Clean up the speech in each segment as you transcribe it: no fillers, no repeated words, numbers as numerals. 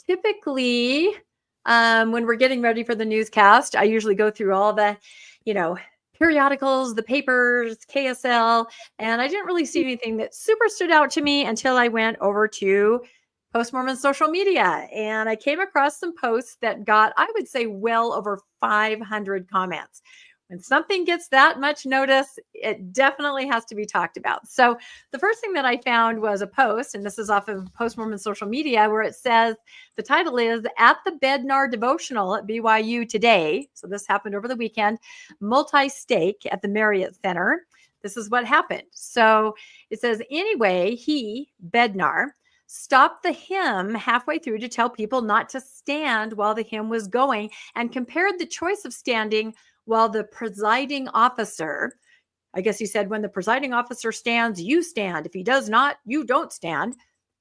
typically, when we're getting ready for the newscast, I usually go through all the, periodicals, the papers, KSL, and I didn't really see anything that super stood out to me until I went over to Post-Mormon social media. And I came across some posts that got, I would say, well over 500 comments. When something gets that much notice, it definitely has to be talked about. So the first thing that I found was a post, and this is off of Post-Mormon social media, where it says, the title is At the Bednar Devotional at BYU Today. So this happened over the weekend, multi-stake at the Marriott Center. This is what happened. So it says, anyway, he, Bednar, stopped the hymn halfway through to tell people not to stand while the hymn was going, and compared the choice of standing while the presiding officer, I guess he said, when the presiding officer stands, you stand. If he does not, you don't stand,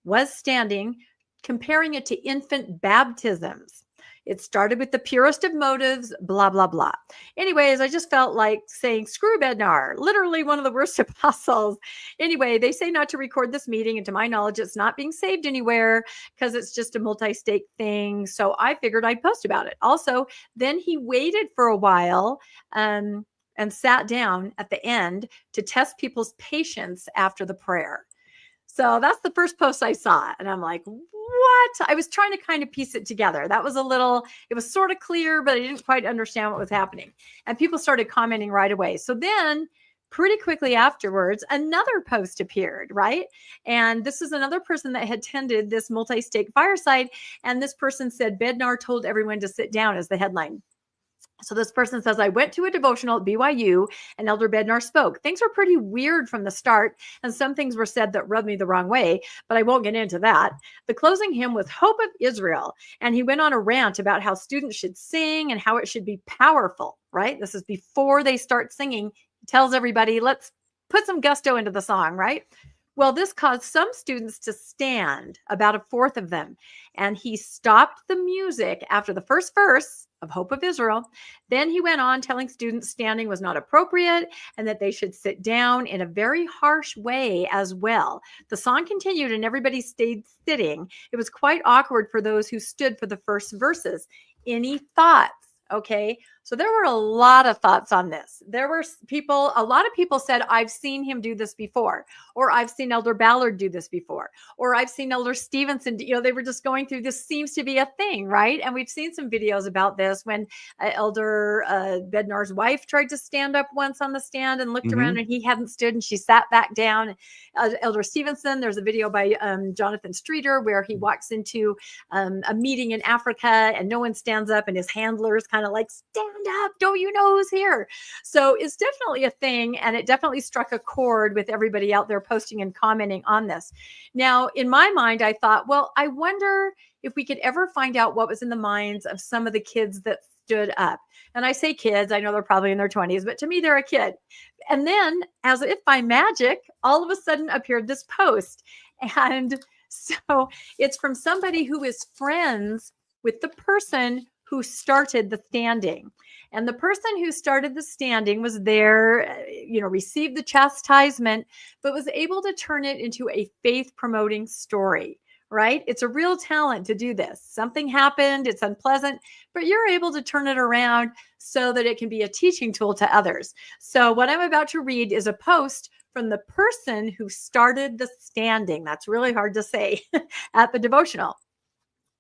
was standing, comparing it to infant baptisms. It started with the purest of motives, blah, blah, blah. Anyways, I just felt like saying, screw Bednar, literally one of the worst apostles. Anyway, they say not to record this meeting. And to my knowledge, it's not being saved anywhere because it's just a multi-stake thing. So I figured I'd post about it. Also, then he waited for a while and sat down at the end to test people's patience after the prayer. So that's the first post I saw. And I'm like, what? I was trying to kind of piece it together. That was it was sort of clear, but I didn't quite understand what was happening. And people started commenting right away. So then pretty quickly afterwards, another post appeared, right? And this is another person that had attended this multi-stake fireside. And this person said, Bednar told everyone to sit down as the headline. So this person says, I went to a devotional at BYU and Elder Bednar spoke. Things were pretty weird from the start, and some things were said that rubbed me the wrong way, but I won't get into that. The closing hymn was Hope of Israel, and he went on a rant about how students should sing and how it should be powerful, right? This is before they start singing. He tells everybody, let's put some gusto into the song, right? Well, this caused some students to stand, about a fourth of them, and he stopped the music after the first verse of Hope of Israel. Then he went on telling students standing was not appropriate and that they should sit down in a very harsh way as well. The song continued and everybody stayed sitting. It was quite awkward for those who stood for the first verses. Any thoughts? Okay. So there were a lot of thoughts on this. There were a lot of people said, I've seen him do this before, or I've seen Elder Ballard do this before, or I've seen Elder Stevenson. They were just going through, this seems to be a thing, right? And we've seen some videos about this when Elder Bednar's wife tried to stand up once on the stand and looked around and he hadn't stood and she sat back down. Elder Stevenson, there's a video by Jonathan Streeter where he walks into a meeting in Africa and no one stands up and his handlers kind of like, stand up, don't you know who's here? So it's definitely a thing, and it definitely struck a chord with everybody out there posting and commenting on this. Now, in my mind, I thought, well, I wonder if we could ever find out what was in the minds of some of the kids that stood up. And I say kids, I know they're probably in their 20s, but to me, they're a kid. And then, as if by magic, all of a sudden appeared this post. And so it's from somebody who is friends with the person who started the standing. And the person who started the standing was there, received the chastisement, but was able to turn it into a faith-promoting story, right? It's a real talent to do this. Something happened, it's unpleasant, but you're able to turn it around so that it can be a teaching tool to others. So what I'm about to read is a post from the person who started the standing. That's really hard to say at the devotional.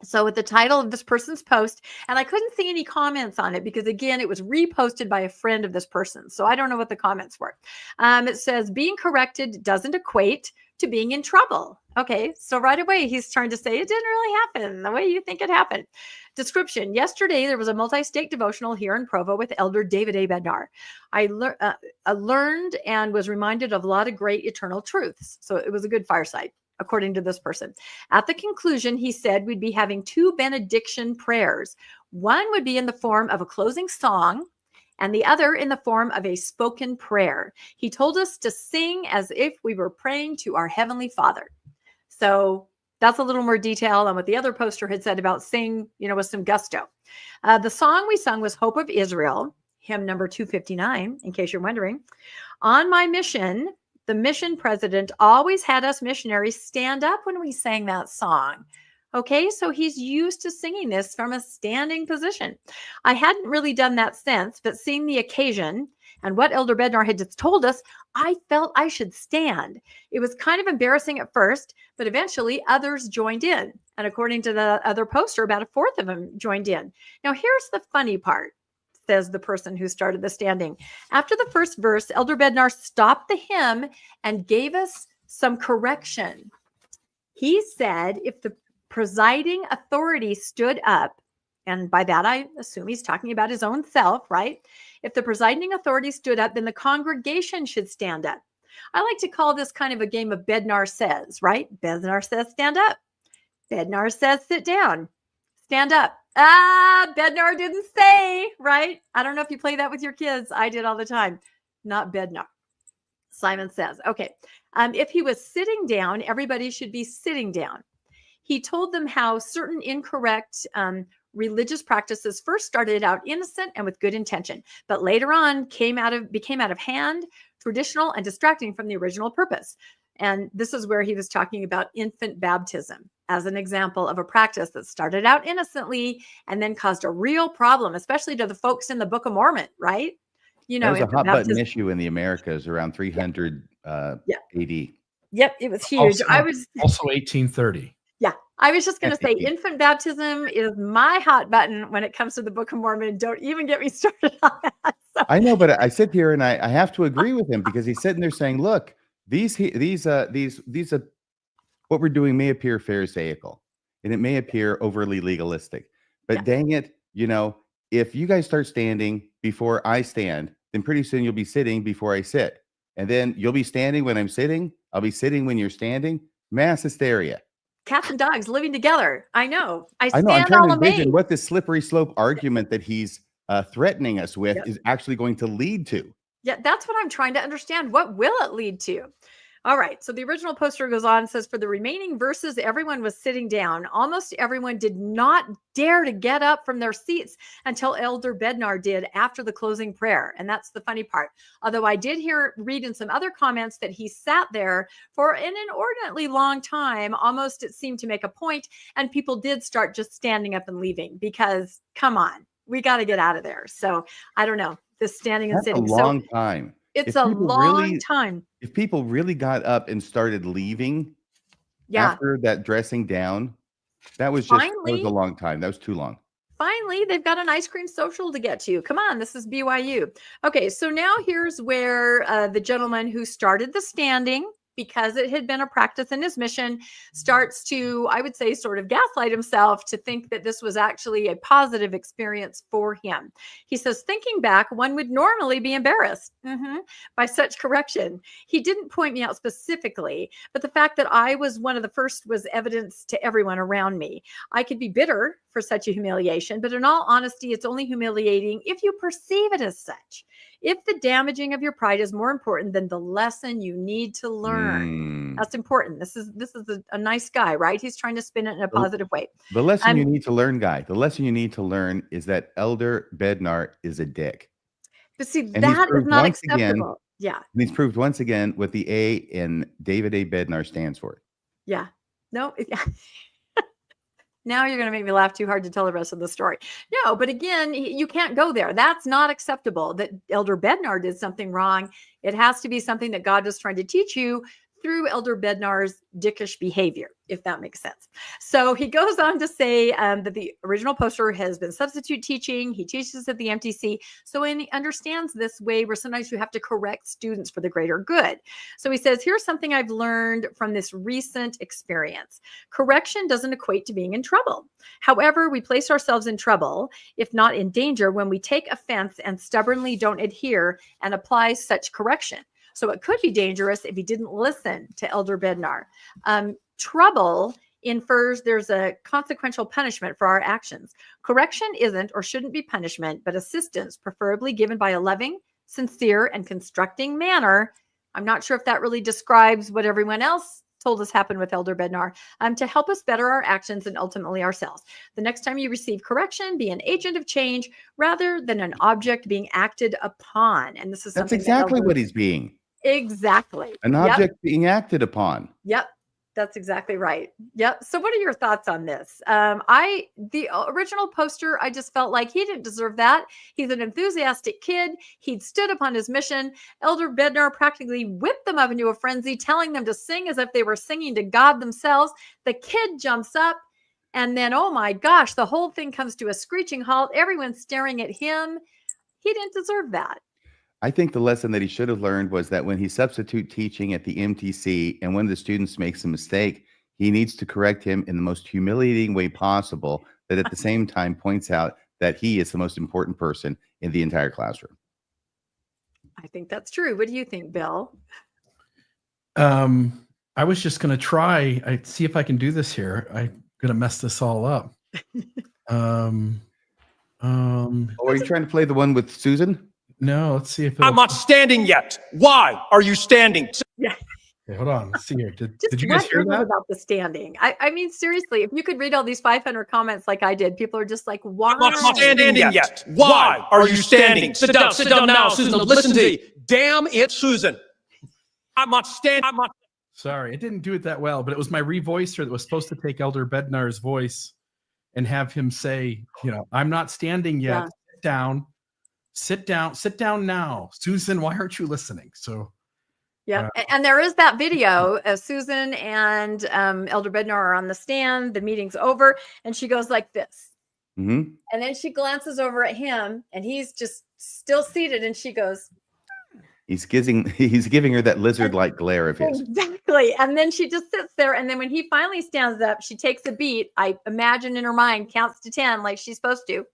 So with the title of this person's post, and I couldn't see any comments on it because, again, it was reposted by a friend of this person. So I don't know what the comments were. It says, being corrected doesn't equate to being in trouble. Okay, so right away, he's trying to say it didn't really happen the way you think it happened. Description. Yesterday, there was a multi-stake devotional here in Provo with Elder David A. Bednar. I learned and was reminded of a lot of great eternal truths. So it was a good fireside, according to this person. At the conclusion, he said we'd be having two benediction prayers. One would be in the form of a closing song, and the other in the form of a spoken prayer. He told us to sing as if we were praying to our Heavenly Father. So that's a little more detail on what the other poster had said about sing, with some gusto. The song we sung was Hope of Israel, hymn number 259, in case you're wondering. On my mission, the mission president always had us missionaries stand up when we sang that song. Okay, so he's used to singing this from a standing position. I hadn't really done that since, but seeing the occasion and what Elder Bednar had just told us, I felt I should stand. It was kind of embarrassing at first, but eventually others joined in. And according to the other poster, about a fourth of them joined in. Now, here's the funny part, says the person who started the standing. After the first verse, Elder Bednar stopped the hymn and gave us some correction. He said, if the presiding authority stood up, and by that I assume he's talking about his own self, right? If the presiding authority stood up, then the congregation should stand up. I like to call this kind of a game of Bednar says, right? Bednar says stand up. Bednar says sit down. Stand up. Bednar didn't say, right? I don't know if you play that with your kids. I did all the time. Not Bednar. Simon says, okay, if he was sitting down, everybody should be sitting down. He told them how certain incorrect religious practices first started out innocent and with good intention, but later on became out of hand, traditional, and distracting from the original purpose. And this is where he was talking about infant baptism as an example of a practice that started out innocently and then caused a real problem, especially to the folks in the Book of Mormon, right? You know, that was a hot button issue in the Americas around 300 AD. Yep, it was huge. Also 1830. Yeah, I was just going to say infant baptism is my hot button when it comes to the Book of Mormon. Don't even get me started on that. So. I know, but I sit here and I have to agree with him because he's sitting there saying, look, these what we're doing may appear pharisaical and it may appear overly legalistic, but dang it, you know, if you guys start standing before I stand, then pretty soon you'll be sitting before I sit. And then you'll be standing when I'm sitting. I'll be sitting when you're standing. Mass hysteria. Cats and dogs living together. I know. I know. I'm trying to envision what this slippery slope argument that he's threatening us with is actually going to lead to. Yeah, that's what I'm trying to understand. What will it lead to? All right. So the original poster goes on and says, for the remaining verses, everyone was sitting down. Almost everyone did not dare to get up from their seats until Elder Bednar did after the closing prayer. And that's the funny part. Although I did read in some other comments that he sat there for an inordinately long time, almost it seemed to make a point, and people did start just standing up and leaving because, come on, we got to get out of there. So I don't know, this standing and sitting. That's a long time. It's a long time. If people really got up and started leaving after that dressing down, that was a long time. That was too long. Finally, they've got an ice cream social to get to. Come on, this is BYU. Okay, so now here's where the gentleman who started the standing, because it had been a practice in his mission, starts to, I would say, sort of gaslight himself to think that this was actually a positive experience for him. He says, thinking back, one would normally be embarrassed by such correction. He didn't point me out specifically, but the fact that I was one of the first was evidence to everyone around me. I could be bitter for such a humiliation, but in all honesty, it's only humiliating if you perceive it as such. If the damaging of your pride is more important than the lesson you need to learn, that's important. This is a nice guy, right? He's trying to spin it in a positive way. The lesson you need to learn, Guy, the lesson you need to learn is that Elder Bednar is a dick. But see, that is not acceptable. And he's proved once again what the A in David A. Bednar stands for. Yeah. No. Now you're going to make me laugh too hard to tell the rest of the story. No, but again, you can't go there. That's not acceptable. That Elder Bednar did something wrong. It has to be something that God was trying to teach you through Elder Bednar's dickish behavior, if that makes sense. So he goes on to say that the original poster has been substitute teaching. He teaches at the MTC. So he understands this way where sometimes you have to correct students for the greater good. So he says, here's something I've learned from this recent experience. Correction doesn't equate to being in trouble. However, we place ourselves in trouble, if not in danger, when we take offense and stubbornly don't adhere and apply such correction. So it could be dangerous if he didn't listen to Elder Bednar. Trouble infers there's a consequential punishment for our actions. Correction isn't or shouldn't be punishment, but assistance, preferably given by a loving, sincere, and constructing manner. I'm not sure if that really describes what everyone else told us happened with Elder Bednar, to help us better our actions and ultimately ourselves. The next time you receive correction, be an agent of change rather than an object being acted upon. And that's exactly what he's being. Exactly. An object being acted upon. Yep. That's exactly right. Yep. So what are your thoughts on this? The original poster, I just felt like he didn't deserve that. He's an enthusiastic kid. He'd stood upon his mission. Elder Bednar practically whipped them up into a frenzy, telling them to sing as if they were singing to God themselves. The kid jumps up, and then, oh my gosh, the whole thing comes to a screeching halt. Everyone's staring at him. He didn't deserve that. I think the lesson that he should have learned was that when he's substitute teaching at the MTC and one of the students makes a mistake, he needs to correct him in the most humiliating way possible, that at the same time points out that he is the most important person in the entire classroom. I think that's true. What do you think, Bill? I was just going to try. I see if I can do this here. I'm going to mess this all up. Are you trying to play the one with Susan? No, let's see if I'm not standing yet. Why are you standing? Yeah. Okay, hold on. Let's see here. Did you What guys hear is it that? about the standing? I mean, seriously, if you could read all these 500 comments like I did, people are just like, why? I'm not standing yet. Why are you standing? Sit down now, Susan. Listen to me. Damn it, Susan. I'm not standing. Sorry, it didn't do it that well, but it was my revoicer that was supposed to take Elder Bednar's voice and have him say, I'm not standing yet. Yeah. Sit down now. Susan, why aren't you listening? So, yeah. And there is that video of Susan and Elder Bednar are on the stand. The meeting's over, and she goes like this. Mm-hmm. And then she glances over at him, and he's just still seated, and she goes, He's giving her that lizard-like glare of his. Exactly. And then she just sits there. And then when he finally stands up, she takes a beat. I imagine in her mind, counts to 10 like she's supposed to.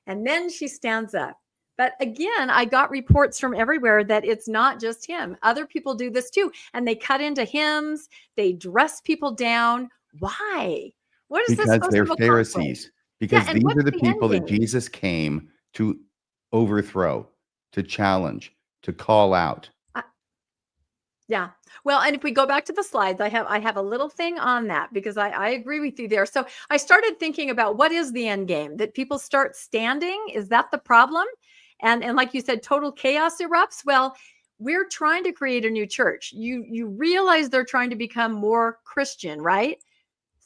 And then she stands up. But again, I got reports from everywhere that it's not just him. Other people do this too. And they cut into hymns. They dress people down. Why? What is this? Because they're Pharisees. Because these are the people that Jesus came to overthrow, to challenge, to call out. Yeah. Well, and if we go back to the slides, I have a little thing on that because I agree with you there. So I started thinking about what is the end game, that people start standing. Is that the problem? And like you said, total chaos erupts. Well, we're trying to create a new church. You realize they're trying to become more Christian, right?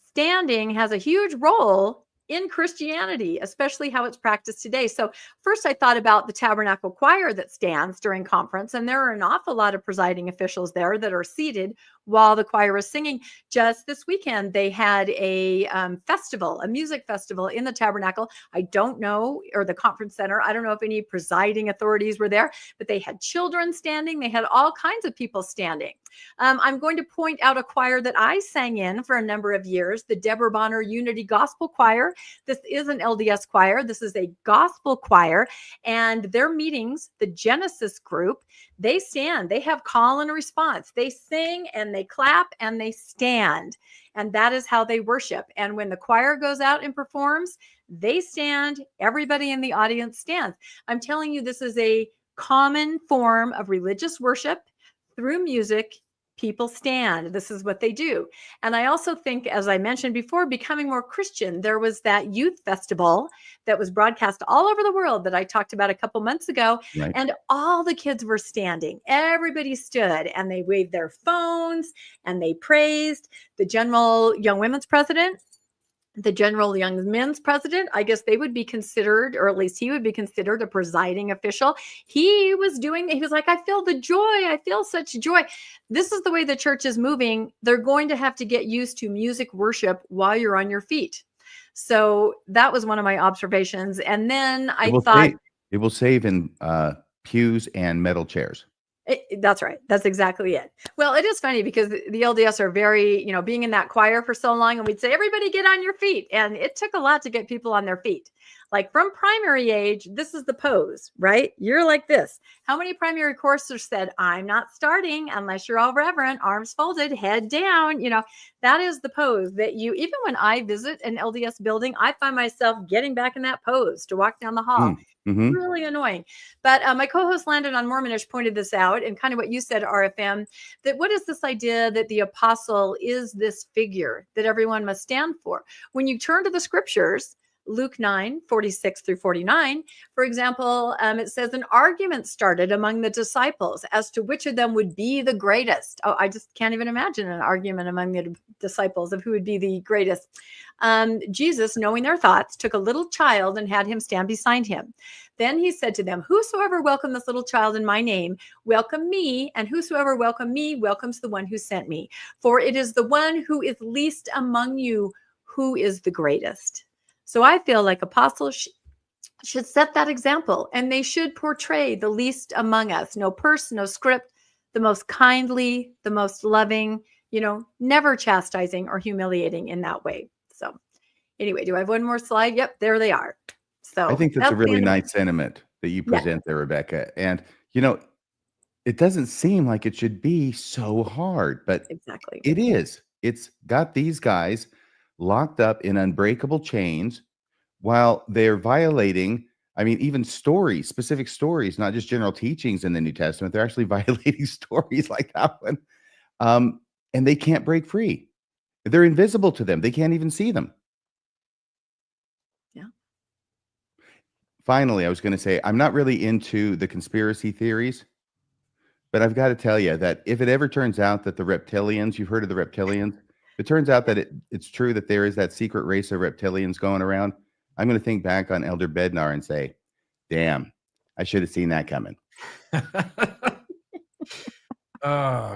Standing has a huge role in Christianity, especially how it's practiced today. So first I thought about the tabernacle choir that stands during conference, and there are an awful lot of presiding officials there that are seated while the choir is singing. Just this weekend, they had a festival, a music festival in the tabernacle. I don't know, or the conference center. I don't know if any presiding authorities were there, but they had children standing. They had all kinds of people standing. I'm going to point out a choir that I sang in for a number of years, the Deborah Bonner Unity Gospel Choir. This is an LDS choir. This is a gospel choir, and their meetings, the Genesis group, they stand, they have call and response. They sing and they clap and they stand, and that is how they worship. And when the choir goes out and performs, they stand, everybody in the audience stands. I'm telling you, this is a common form of religious worship through music. People stand. This is what they do. And I also think, as I mentioned before, becoming more Christian, there was that youth festival that was broadcast all over the world that I talked about a couple months ago. Right. And all the kids were standing. Everybody stood and they waved their phones and they praised the General Young Women's President. The General Young Men's President, I guess they would be considered, or at least he would be considered a presiding official. He was like, I feel the joy. I feel such joy. This is the way the church is moving. They're going to have to get used to music worship while you're on your feet. So that was one of my observations. And then I thought it will save in pews and metal chairs. That's right. That's exactly it. Well, it is funny because the LDS are very, being in that choir for so long, and we'd say, everybody get on your feet. And it took a lot to get people on their feet. Like from primary age, this is the pose, right? You're like this. How many primary choristers said, I'm not starting unless you're all reverent, arms folded, head down. That is the pose that even when I visit an LDS building, I find myself getting back in that pose to walk down the hall. Mm-hmm. Really annoying. But my co-host Landon on Mormonish pointed this out, and kind of what you said, RFM, that what is this idea that the apostle is this figure that everyone must stand for? When you turn to the scriptures, Luke 9:46 through 49, for example, it says an argument started among the disciples as to which of them would be the greatest. Oh, I just can't even imagine an argument among the disciples of who would be the greatest. Jesus, knowing their thoughts, took a little child and had him stand beside him. Then he said to them, whosoever welcomed this little child in my name, welcome me, and whosoever welcomed me welcomes the one who sent me. For it is the one who is least among you who is the greatest. So I feel like apostles should set that example, and they should portray the least among us. No purse, no script, the most kindly, the most loving, never chastising or humiliating in that way. So anyway, do I have one more slide? Yep, there they are. So I think that's a really nice sentiment that you present there, Rebecca. And, it doesn't seem like it should be so hard, but exactly, it is. It's got these guys locked up in unbreakable chains while they're violating, even stories, specific stories, not just general teachings in the New Testament. They're actually violating stories like that one. And they can't break free. They're invisible to them. They can't even see them. Yeah. Finally, I was going to say, I'm not really into the conspiracy theories, but I've got to tell you that if it ever turns out that the reptilians, you've heard of the reptilians, if it turns out that it's true that there is that secret race of reptilians going around, I'm going to think back on Elder Bednar and say, damn, I should have seen that coming. Oh,